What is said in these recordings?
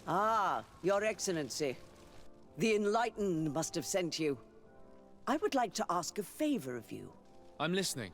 Ah, Your Excellency. The Enlightened must have sent you. I would like to ask a favor of you. I'm listening.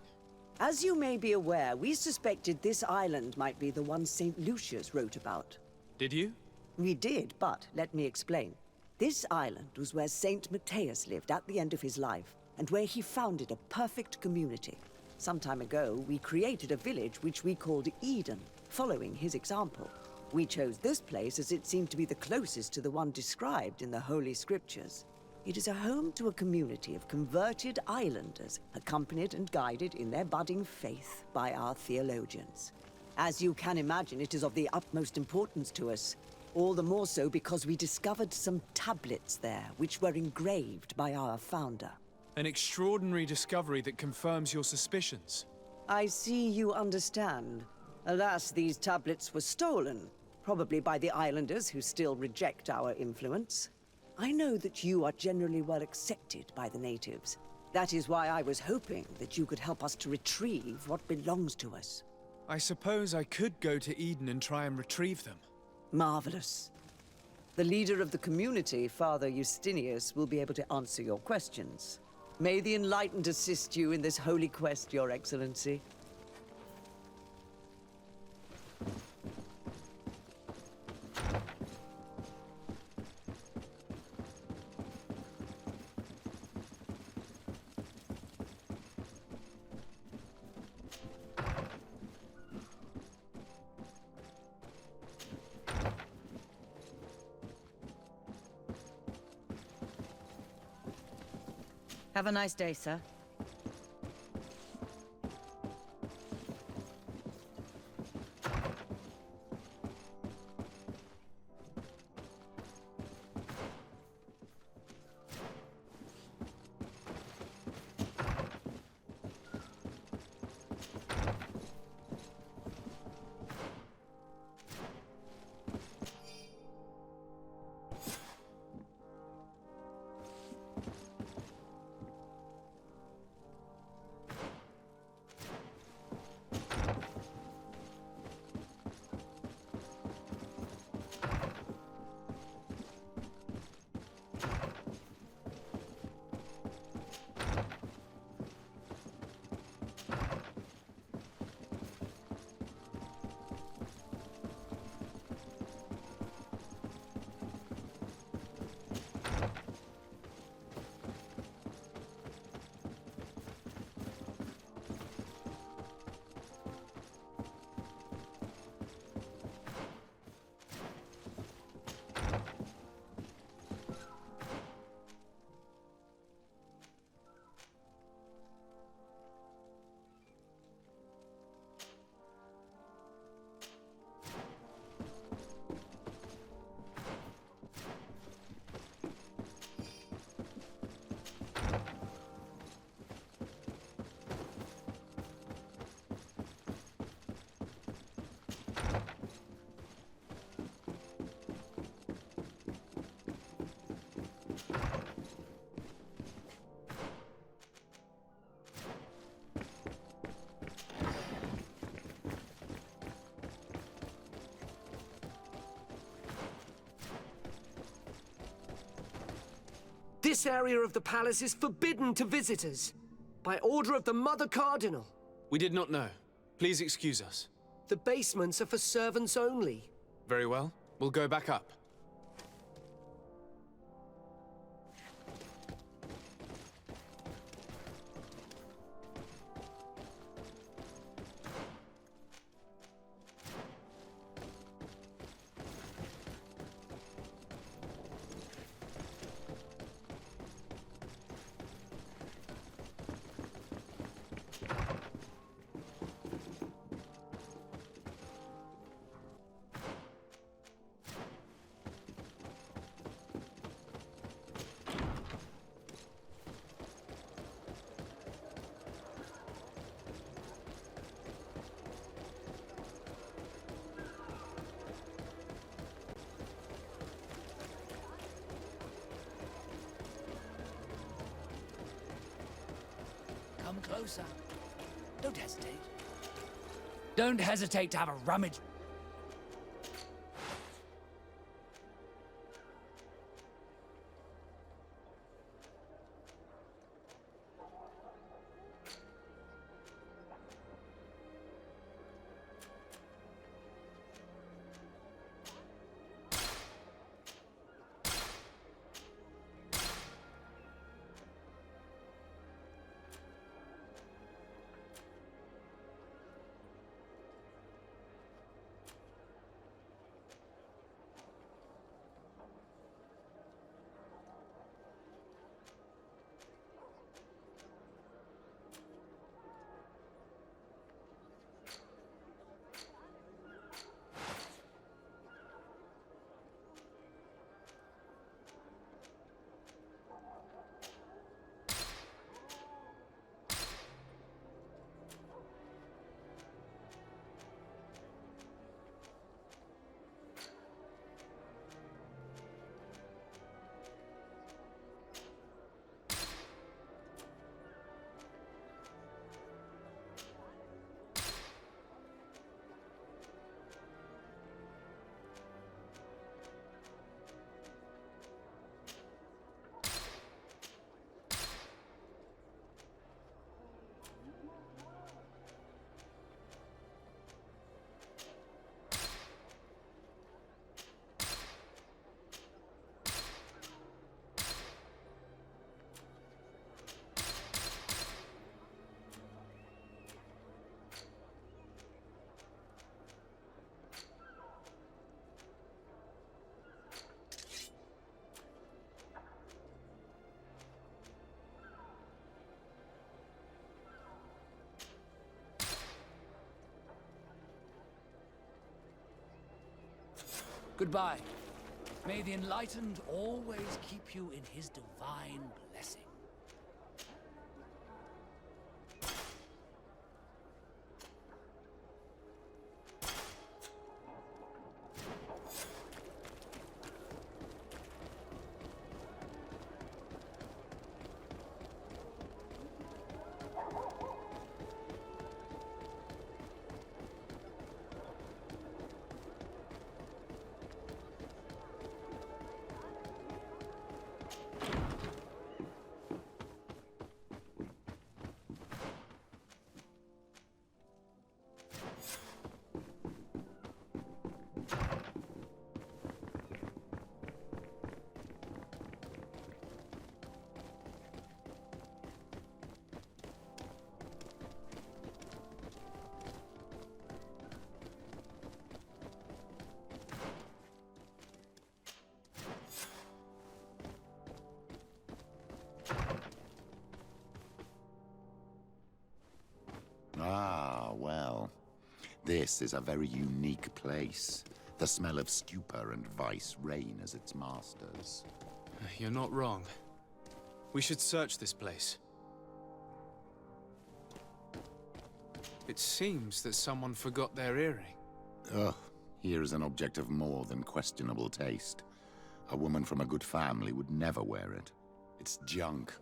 As you may be aware, we suspected this island might be the one St. Lucius wrote about. Did you? We did, but let me explain. This island was where San-Matheus lived at the end of his life, and where he founded a perfect community. Some time ago, we created a village which we called Eden, following his example. We chose this place as it seemed to be the closest to the one described in the Holy Scriptures. It is a home to a community of converted islanders, accompanied and guided in their budding faith by our theologians. As you can imagine, it is of the utmost importance to us. All the more so because we discovered some tablets there, which were engraved by our founder. An extraordinary discovery that confirms your suspicions. I see you understand. Alas, these tablets were stolen, probably by the islanders who still reject our influence. I know that you are generally well accepted by the natives. That is why I was hoping that you could help us to retrieve what belongs to us. I suppose I could go to Eden and try and retrieve them. Marvelous. The leader of the community, Father Justinius, will be able to answer your questions. May the Enlightened assist you in this holy quest, Your Excellency. Have a nice day, sir. This area of the palace is forbidden to visitors, by order of the Mother Cardinal. We did not know. Please excuse us. The basements are for servants only. Very well. We'll go back up. Come closer. Don't hesitate. Don't hesitate to have a rummage. Goodbye. May the enlightened always keep you in his divine blessing. Ah, well. This is a very unique place. The smell of stupor and vice reign as its masters. You're not wrong. We should search this place. It seems that someone forgot their earring. Ugh, here is an object of more than questionable taste. A woman from a good family would never wear it. It's junk.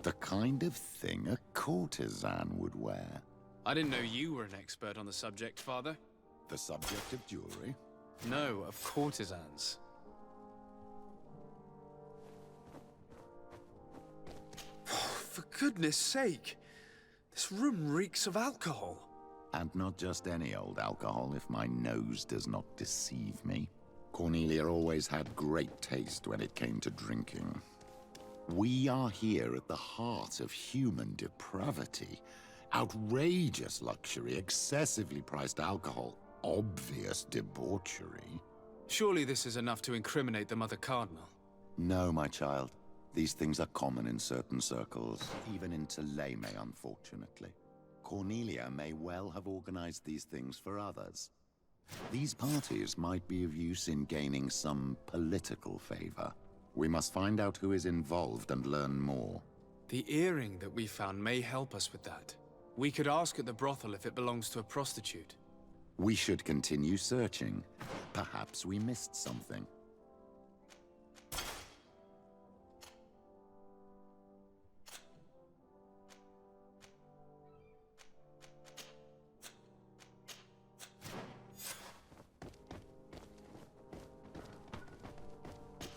The kind of thing a courtesan would wear. I didn't know you were an expert on the subject, Father. The subject of jewelry? No, of courtesans. For goodness sake! This room reeks of alcohol. And not just any old alcohol, if my nose does not deceive me. Cornelia always had great taste when it came to drinking. We are here at the heart of human depravity. Outrageous luxury, excessively priced alcohol, obvious debauchery. Surely this is enough to incriminate the Mother Cardinal. No, my child. These things are common in certain circles, even in Theleme, unfortunately. Cornelia may well have organized these things for others. These parties might be of use in gaining some political favor. We must find out who is involved and learn more. The earring that we found may help us with that. We could ask at the brothel if it belongs to a prostitute. We should continue searching. Perhaps we missed something.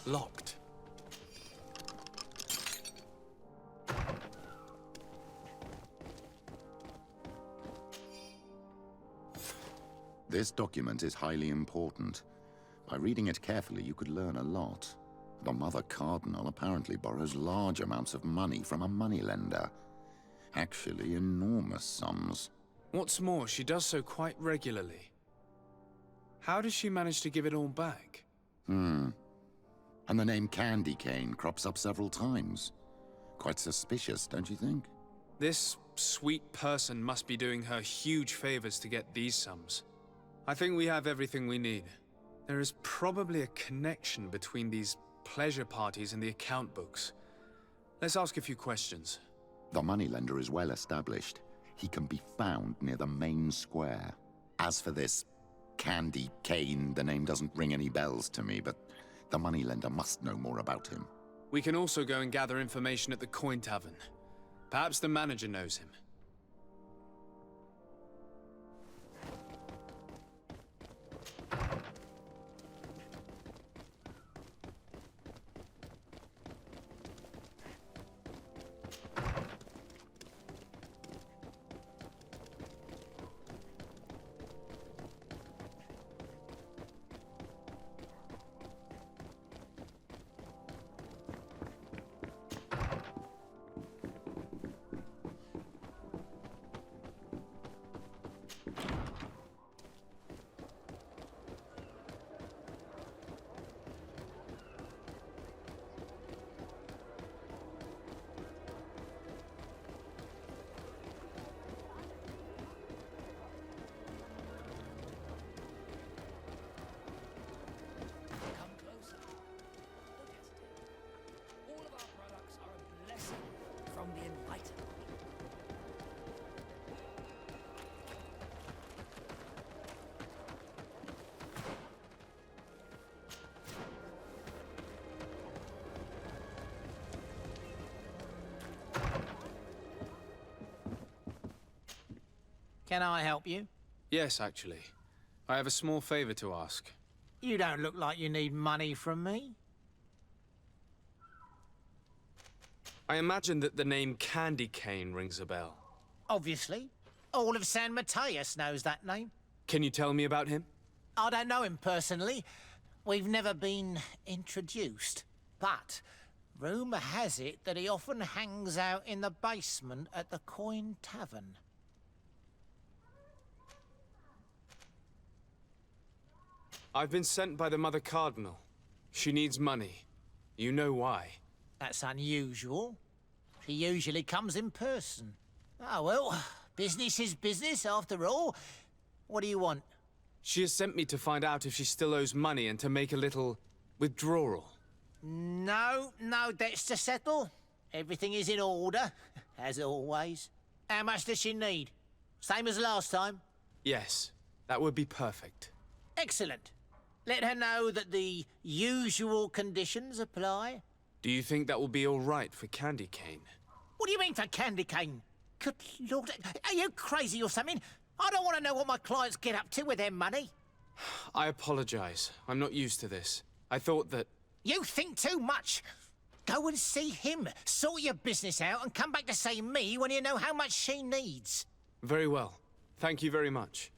Locked. This document is highly important. By reading it carefully, you could learn a lot. The Mother Cardinal apparently borrows large amounts of money from a moneylender. Actually, enormous sums. What's more, she does so quite regularly. How does she manage to give it all back? And the name Candy Cane crops up several times. Quite suspicious, don't you think? This sweet person must be doing her huge favors to get these sums. I think we have everything we need. There is probably a connection between these pleasure parties and the account books. Let's ask a few questions. The moneylender is well established. He can be found near the main square. As for this Candy Cane, the name doesn't ring any bells to me, but the moneylender must know more about him. We can also go and gather information at the Coin Tavern. Perhaps the manager knows him. Can I help you? Yes, actually. I have a small favor to ask. You don't look like you need money from me. I imagine that the name Candy Cane rings a bell. Obviously. All of San-Matheus knows that name. Can you tell me about him? I don't know him personally. We've never been introduced. But rumour has it that he often hangs out in the basement at the Coin Tavern. I've been sent by the Mother Cardinal. She needs money. You know why. That's unusual. She usually comes in person. Oh, well, business is business after all. What do you want? She has sent me to find out if she still owes money and to make a little withdrawal. No debts to settle. Everything is in order, as always. How much does she need? Same as last time? Yes, that would be perfect. Excellent. Let her know that the usual conditions apply. Do you think that will be all right for Candy Cane? What do you mean for Candy Cane? Good Lord, are you crazy or something? I don't want to know what my clients get up to with their money. I apologize. I'm not used to this. I thought that... You think too much. Go and see him, sort your business out, and come back to see me when you know how much she needs. Very well. Thank you very much.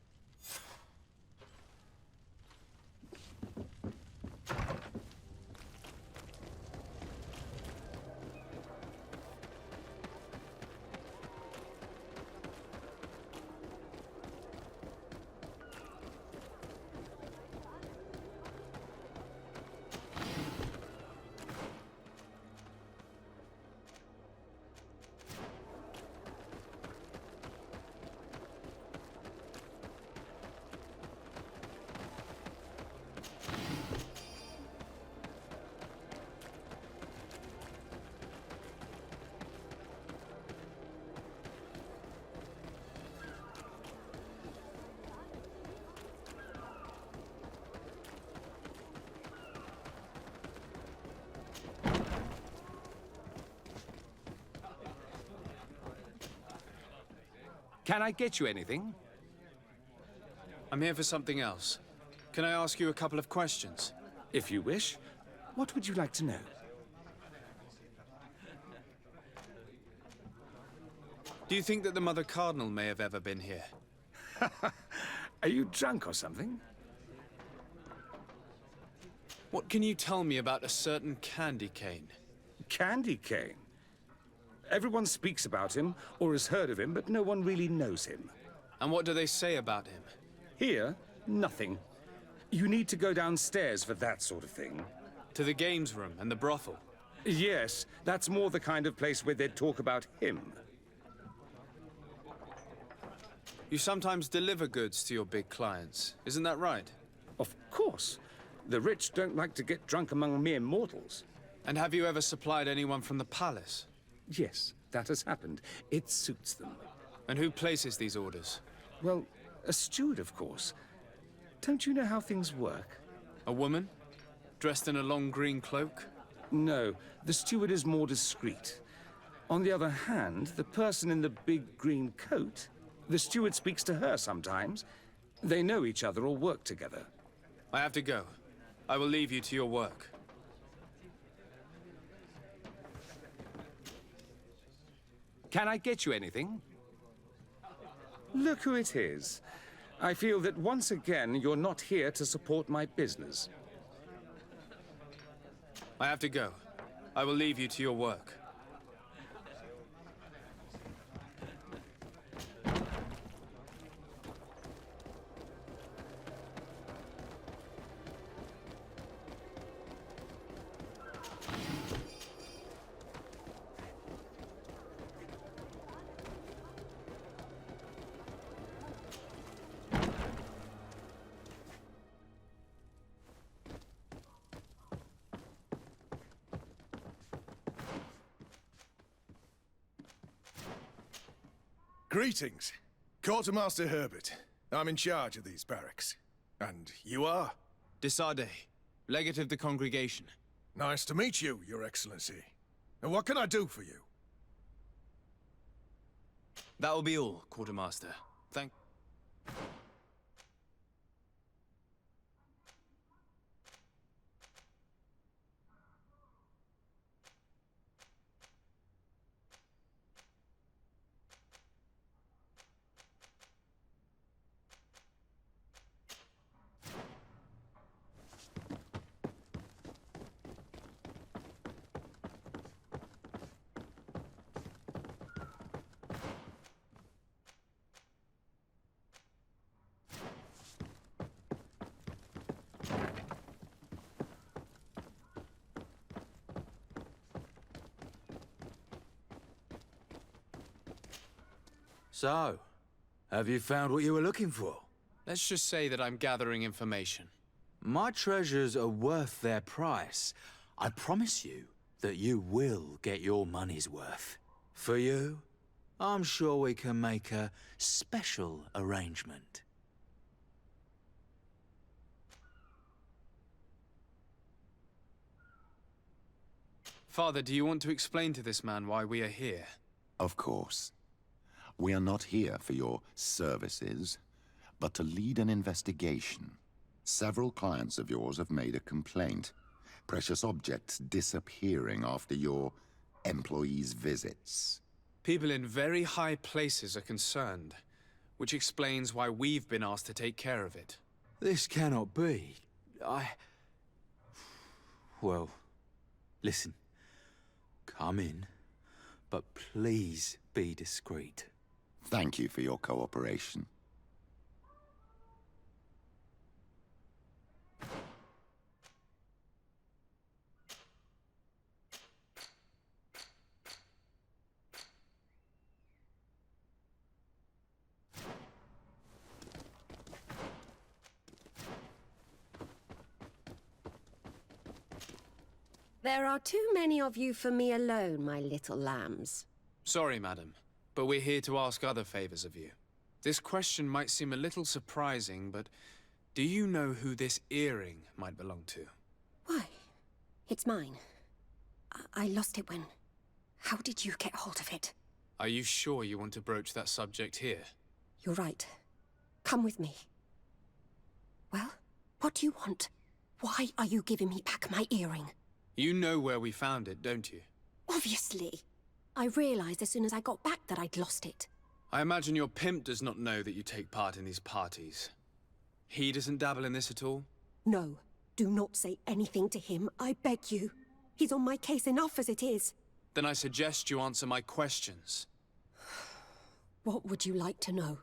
Can I get you anything? I'm here for something else. Can I ask you a couple of questions? If you wish. What would you like to know? Do you think that the Mother Cardinal may have ever been here? Are you drunk or something? What can you tell me about a certain Candy Cane? Candy Cane. Everyone speaks about him, or has heard of him, but no one really knows him. And what do they say about him? Here, nothing. You need to go downstairs for that sort of thing. To the games room and the brothel? Yes, that's more the kind of place where they'd talk about him. You sometimes deliver goods to your big clients, isn't that right? Of course. The rich don't like to get drunk among mere mortals. And have you ever supplied anyone from the palace? Yes, that has happened. It suits them. And who places these orders? Well, a steward, of course. Don't you know how things work? A woman? Dressed in a long green cloak? No, the steward is more discreet. On the other hand, the person in the big green coat, the steward speaks to her sometimes. They know each other or work together. I have to go. I will leave you to your work. Can I get you anything? Look who it is. I feel that once again you're not here to support my business. I have to go. I will leave you to your work. Greetings. Quartermaster Herbert. I'm in charge of these barracks. And you are? Desade, legate of the congregation. Nice to meet you, Your Excellency. And what can I do for you? That will be all, Quartermaster. So, have you found what you were looking for? Let's just say that I'm gathering information. My treasures are worth their price. I promise you that you will get your money's worth. For you, I'm sure we can make a special arrangement. Father, do you want to explain to this man why we are here? Of course. We are not here for your services, but to lead an investigation. Several clients of yours have made a complaint. Precious objects disappearing after your employees' visits. People in very high places are concerned, which explains why we've been asked to take care of it. This cannot be. Well, listen. Come in, but please be discreet. Thank you for your cooperation. There are too many of you for me alone, my little lambs. Sorry, madam, but we're here to ask other favors of you. This question might seem a little surprising, but do you know who this earring might belong to? Why? It's mine. I lost it when... How did you get hold of it? Are you sure you want to broach that subject here? You're right. Come with me. Well, what do you want? Why are you giving me back my earring? You know where we found it, don't you? Obviously. I realized as soon as I got back that I'd lost it. I imagine your pimp does not know that you take part in these parties. He doesn't dabble in this at all? No. Do not say anything to him, I beg you. He's on my case enough as it is. Then I suggest you answer my questions. What would you like to know?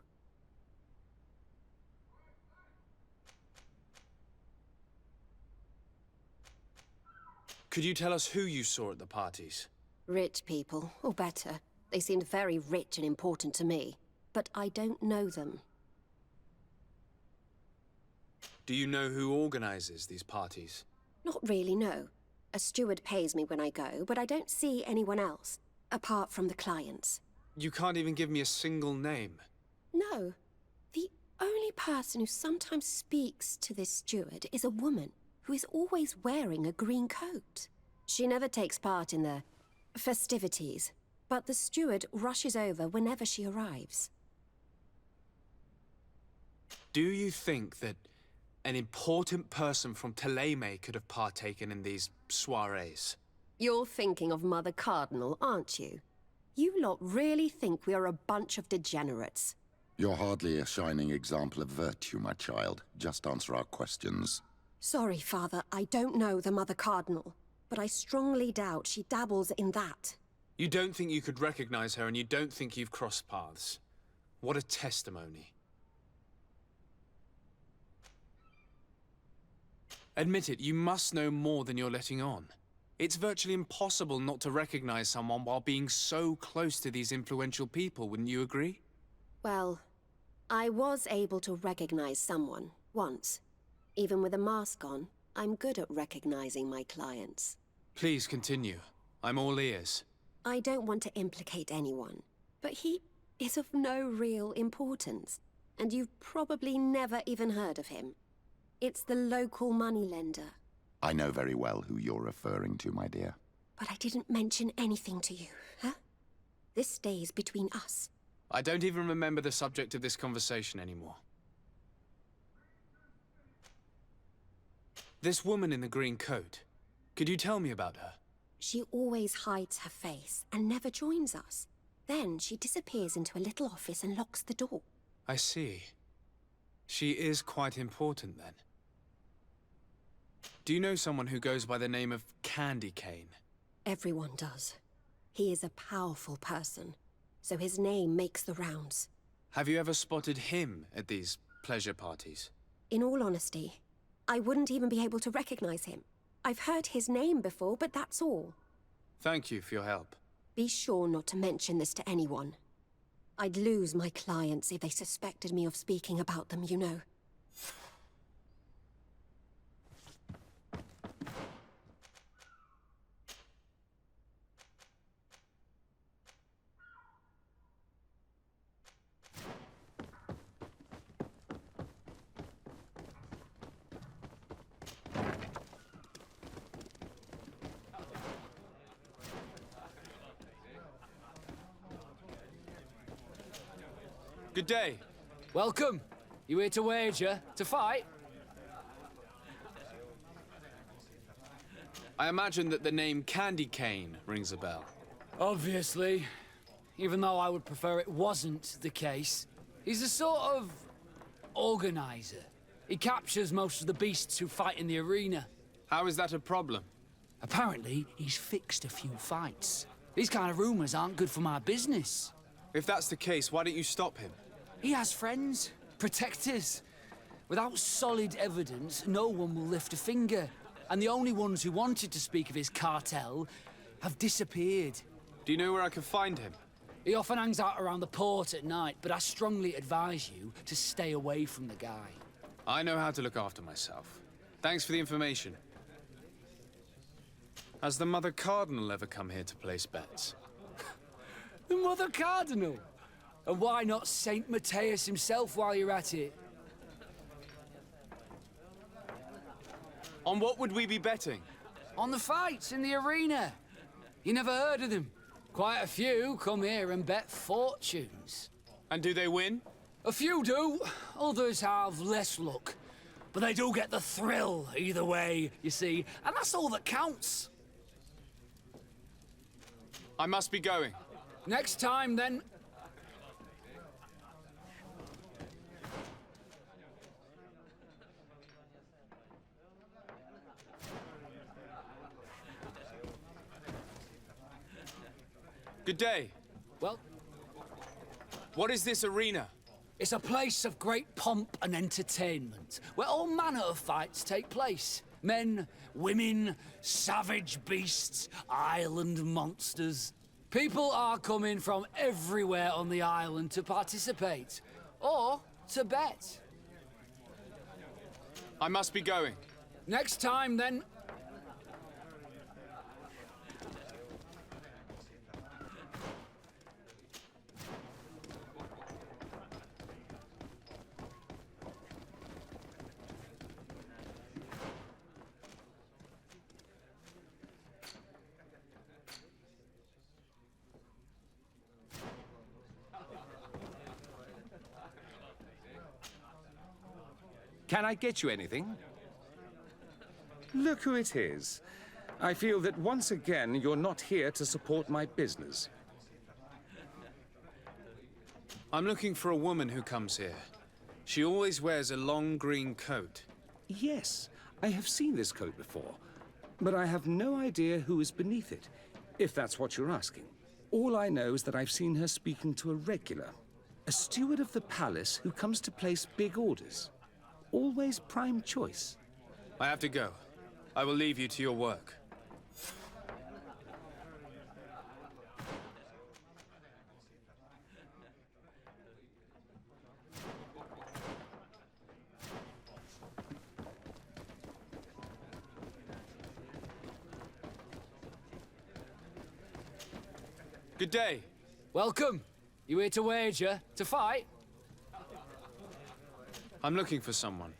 Could you tell us who you saw at the parties? Rich people, or better. They seemed very rich and important to me. But I don't know them. Do you know who organizes these parties? Not really, no. A steward pays me when I go, but I don't see anyone else, apart from the clients. You can't even give me a single name. No. The only person who sometimes speaks to this steward is a woman who is always wearing a green coat. She never takes part in the festivities, but the steward rushes over whenever she arrives. Do you think that an important person from Thélème could have partaken in these soirees? You're thinking of Mother Cardinal, aren't you? You lot really think we are a bunch of degenerates. You're hardly a shining example of virtue, my child. Just answer our questions. Sorry, Father, I don't know the Mother Cardinal, but I strongly doubt she dabbles in that. You don't think you could recognize her, and you don't think you've crossed paths. What a testimony. Admit it, you must know more than you're letting on. It's virtually impossible not to recognize someone while being so close to these influential people, wouldn't you agree? Well, I was able to recognize someone, once. Even with a mask on, I'm good at recognizing my clients. Please continue. I'm all ears. I don't want to implicate anyone, but he is of no real importance, and you've probably never even heard of him. It's the local moneylender. I know very well who you're referring to, my dear. But I didn't mention anything to you, huh? This stays between us. I don't even remember the subject of this conversation anymore. This woman in the green coat, could you tell me about her? She always hides her face and never joins us. Then she disappears into a little office and locks the door. I see. She is quite important then. Do you know someone who goes by the name of Candy Cane? Everyone does. He is a powerful person, so his name makes the rounds. Have you ever spotted him at these pleasure parties? In all honesty, I wouldn't even be able to recognize him. I've heard his name before, but that's all. Thank you for your help. Be sure not to mention this to anyone. I'd lose my clients if they suspected me of speaking about them, you know. Good day. Welcome. You here to wager? To fight? I imagine that the name Candy Cane rings a bell. Obviously. Even though I would prefer it wasn't the case. He's a sort of organizer. He captures most of the beasts who fight in the arena. How is that a problem? Apparently, he's fixed a few fights. These kind of rumors aren't good for my business. If that's the case, why don't you stop him? He has friends, protectors. Without solid evidence, no one will lift a finger. And the only ones who wanted to speak of his cartel have disappeared. Do you know where I can find him? He often hangs out around the port at night, but I strongly advise you to stay away from the guy. I know how to look after myself. Thanks for the information. Has the Mother Cardinal ever come here to place bets? The Mother Cardinal? And why not San-Matheus himself while you're at it? On what would we be betting? On the fights in the arena. You never heard of them? Quite a few come here and bet fortunes. And do they win? A few do. Others have less luck. But they do get the thrill either way, you see. And that's all that counts. I must be going. Next time, then. Good day. Well, what is this arena? it's a place of great pomp and entertainment, where all manner of fights take place. Men, women, savage beasts, island monsters. People are coming from everywhere on the island to participate, or to bet. I must be going. Next time, then. Can I get you anything? Look who it is. I feel that once again you're not here to support my business. I'm looking for a woman who comes here. She always wears a long green coat. Yes, I have seen this coat before, but I have no idea who is beneath it, if that's what you're asking. All I know is that I've seen her speaking to a regular, a steward of the palace who comes to place big orders. Always prime choice. I have to go. I will leave you to your work. Good day. Welcome. You here to wager? To fight? I'm looking for someone.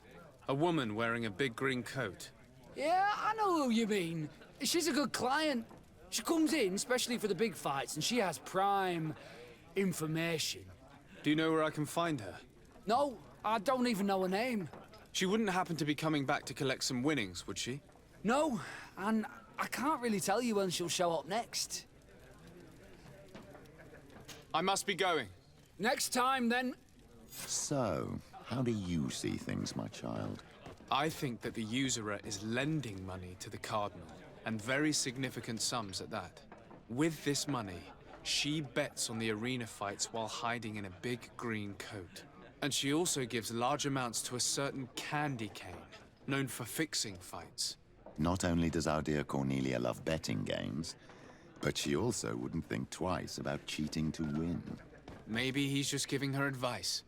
A woman wearing a big green coat. Yeah, I know who you mean. She's a good client. She comes in especially for the big fights, and she has prime information. Do you know where I can find her? No, I don't even know her name. She wouldn't happen to be coming back to collect some winnings, would she? No, and I can't really tell you when she'll show up next. I must be going. Next time, then. So, how do you see things, my child? I think that the usurer is lending money to the Cardinal, and very significant sums at that. With this money, she bets on the arena fights while hiding in a big green coat. And she also gives large amounts to a certain Candy Cane, known for fixing fights. Not only does our dear Cornelia love betting games, but she also wouldn't think twice about cheating to win. Maybe he's just giving her advice.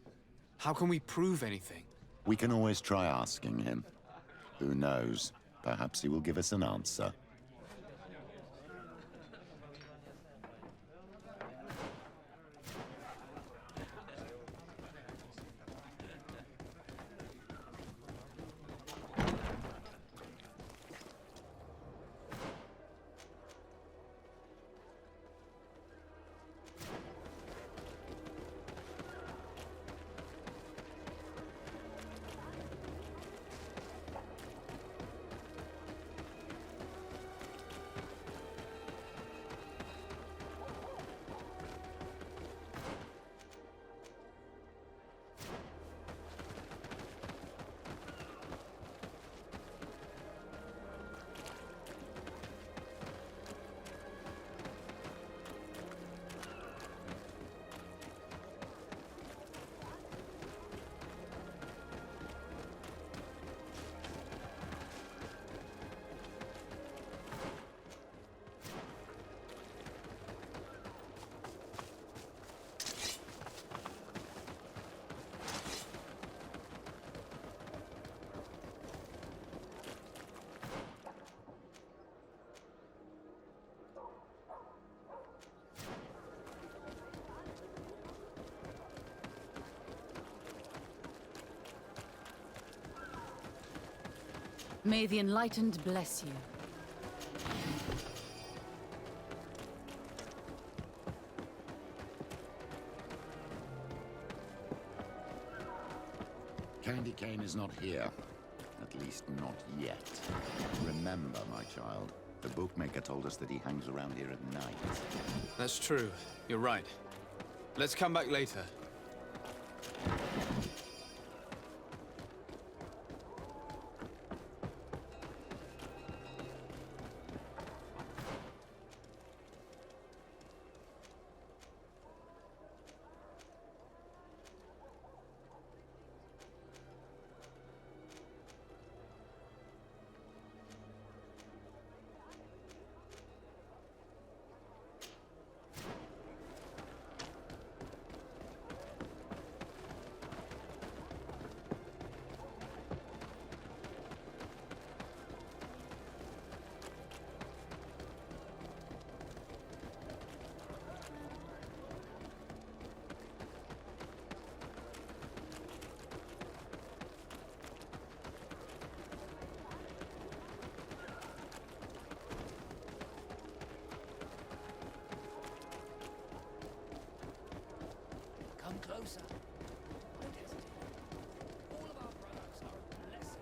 How can we prove anything? We can always try asking him. Who knows? Perhaps he will give us an answer. May the Enlightened bless you. Candy Cane is not here. At least not yet. Remember, my child, the bookmaker told us that he hangs around here at night. That's true. You're right. Let's come back later. Come closer. Don't hesitate. All of our products are a blessing.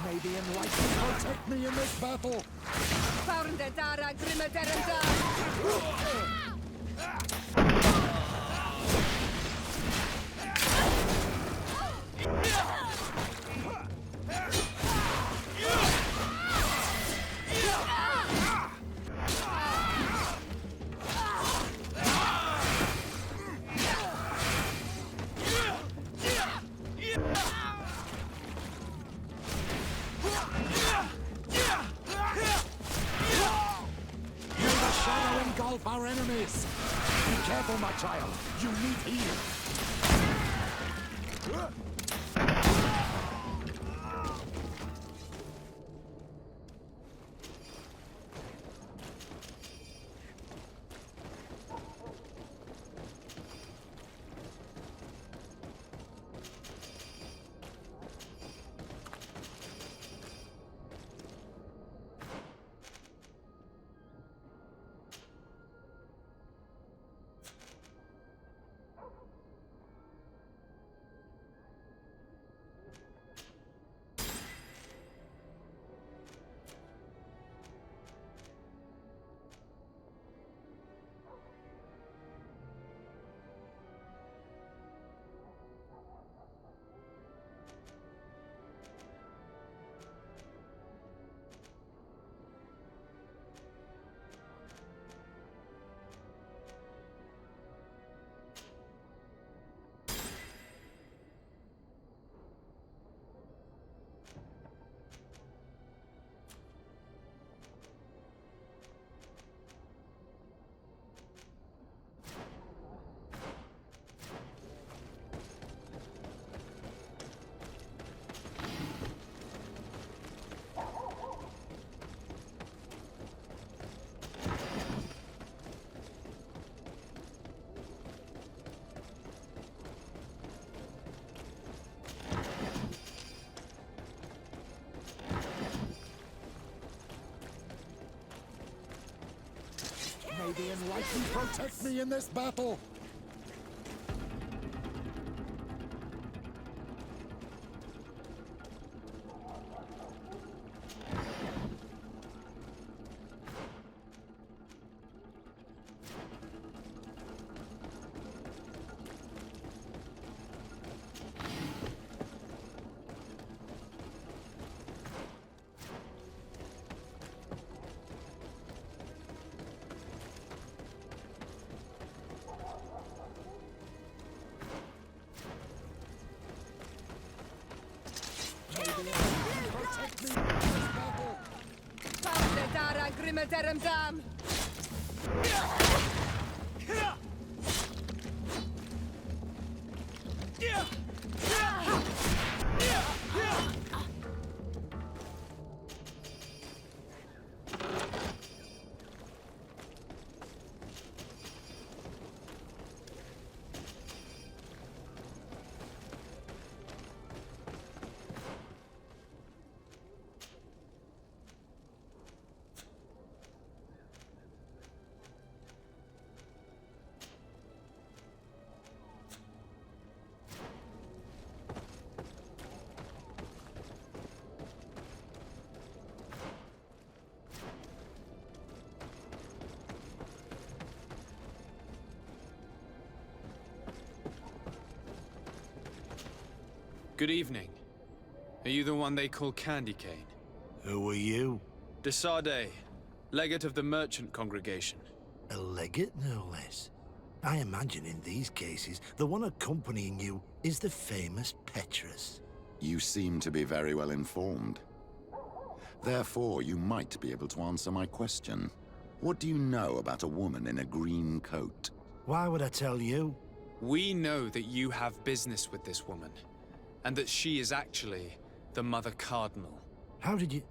May the Enlightened protect me in this battle! Our enemies! Be careful, my child. You need healing. May the Enlightened protect me in this battle! Good evening. Are you the one they call Candy Cane? Who are you? De Sardet, legate of the merchant congregation. A legate, no less. I imagine in these cases, the one accompanying you is the famous Petrus. You seem to be very well informed. Therefore, you might be able to answer my question. What do you know about a woman in a green coat? Why would I tell you? We know that you have business with this woman, and that she is actually the Mother Cardinal. How did you...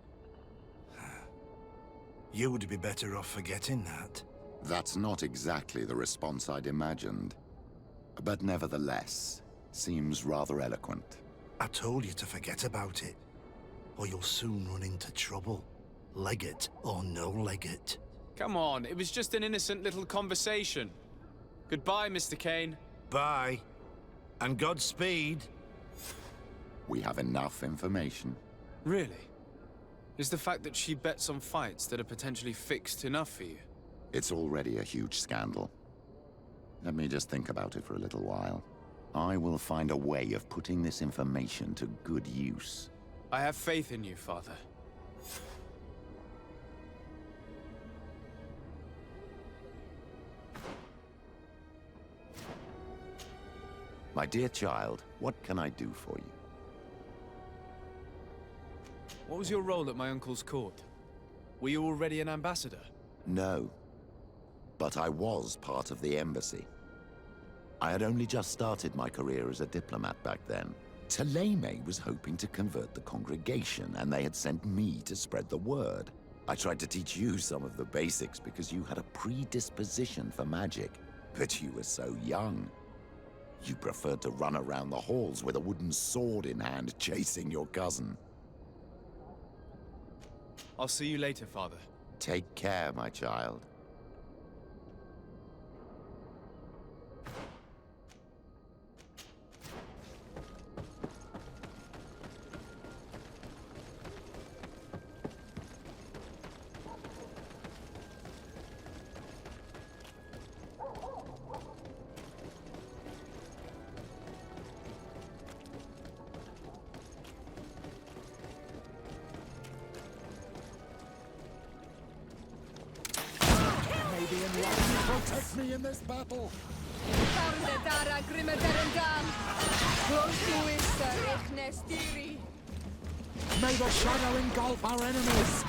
You would be better off forgetting that. That's not exactly the response I'd imagined. But nevertheless, seems rather eloquent. I told you to forget about it, or you'll soon run into trouble. Legate or no legate. Come on, it was just an innocent little conversation. Goodbye, Mr. Kane. Bye. And Godspeed. We have enough information. Really? Is the fact that she bets on fights that are potentially fixed enough for you? It's already a huge scandal. Let me just think about it for a little while. I will find a way of putting this information to good use. I have faith in you, Father. My dear child, what can I do for you? What was your role at my uncle's court? Were you already an ambassador? No. But I was part of the embassy. I had only just started my career as a diplomat back then. Teleme was hoping to convert the congregation, and they had sent me to spread the word. I tried to teach you some of the basics because you had a predisposition for magic, but you were so young. You preferred to run around the halls with a wooden sword in hand, chasing your cousin. I'll see you later, Father. Take care, my child. The enlightenment protect me in this battle. May the shadow engulf our enemies.